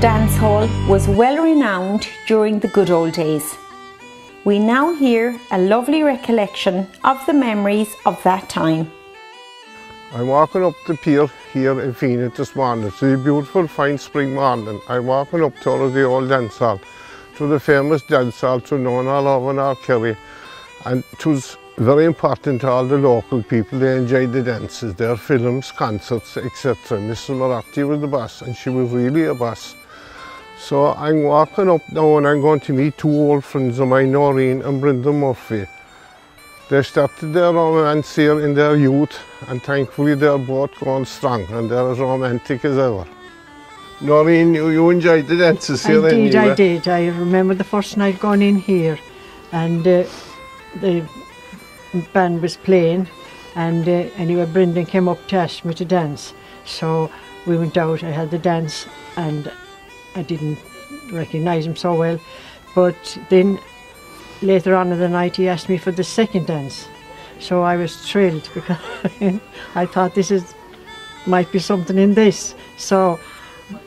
dance hall was well renowned during the good old days. We now hear a lovely recollection of the memories of that time. I'm walking up the pier here in Fenit this morning. It's a beautiful fine spring morning. I'm walking up towards the old dance hall, to the famous dance hall known all over our Kerry. And it was very important to all the local people. They enjoyed the dances, their films, concerts, etc. Mrs. R.N.L.I was the boss, and she was really a boss. So I'm walking up now and I'm going to meet two old friends of mine, Noreen and Brenda Murphy. They started their romance here in their youth, and thankfully they're both going strong and they're as romantic as ever. Noreen, you enjoyed the dances here anyway? I did. I remember the first night going in here, and the band was playing, and anyway Brendan came up to ask me to dance. So we went out, I had the dance, and I didn't recognise him so well, but then later on in the night he asked me for the second dance. So I was thrilled because I thought might be something in this. So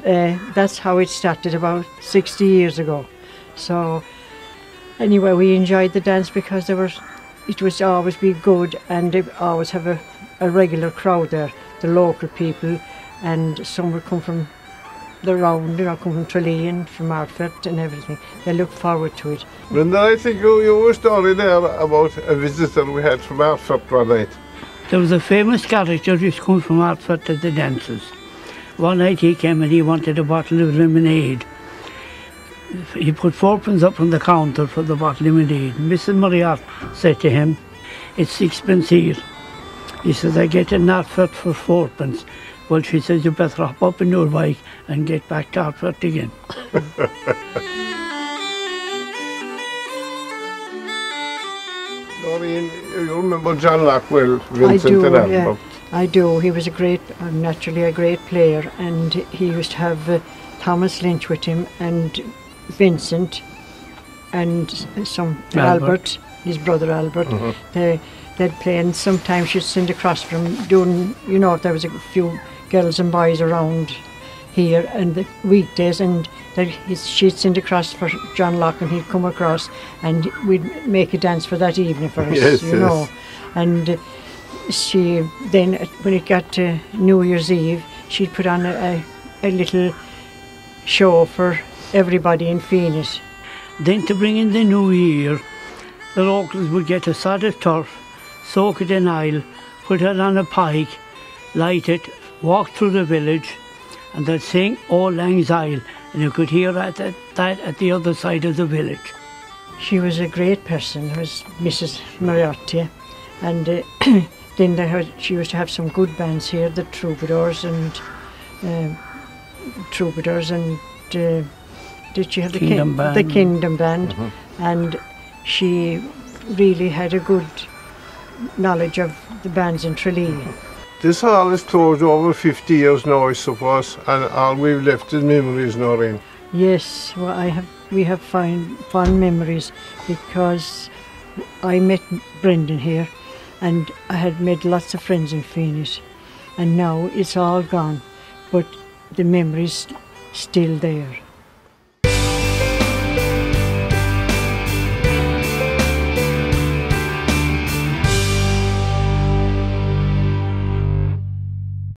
that's how it started about 60 years ago. So anyway, we enjoyed the dance because it was always be good, and they always have a regular crowd there, the local people, and some would come from the round, come from Tralee and from Hartford and everything. They look forward to it. Brenda, I think you have a story there about a visitor we had from Hartford one night. There was a famous character who comes from Hartford to the dances. One night he came and he wanted a bottle of lemonade. He put 4pence up on the counter for the bottle of lemonade. Mrs. Moriarty said to him, "It's 6pence here." He says, "I get in Hartford for 4pence. Well, she says, "You better hop up in your bike and get back to Hartford again." Noreen, you remember John Lockwell, Vincent and Albert? I do. He was naturally a great player, and he used to have Thomas Lynch with him, and Vincent, and some Albert, his brother Albert. They'd play, and sometimes she'd send across from doing, if there was a few girls and boys around here, and the weekdays, and she'd send across for John Locke, and he'd come across, and we'd make a dance for that evening for us, yes. And she then, when it got to New Year's Eve, she'd put on a little show for everybody in Fenit. Then to bring in the new year, the locals would get a sod of turf, soak it in oil, put it on a pike, light it, walk through the village, and they'd sing Auld Lang Syne, and you could hear that at the other side of the village. She was a great person, was Mrs. Moriarty, and then she used to have some good bands here, the Troubadours, and did she have the Kingdom Band? And she really had a good knowledge of the bands in Tralee. This hall is closed over 50 years now, I suppose, and all we've left is memories, Noreen. Yes, well, we have fond memories, because I met Brendan here, and I had made lots of friends in Fenit, and now it's all gone, but the memories still there.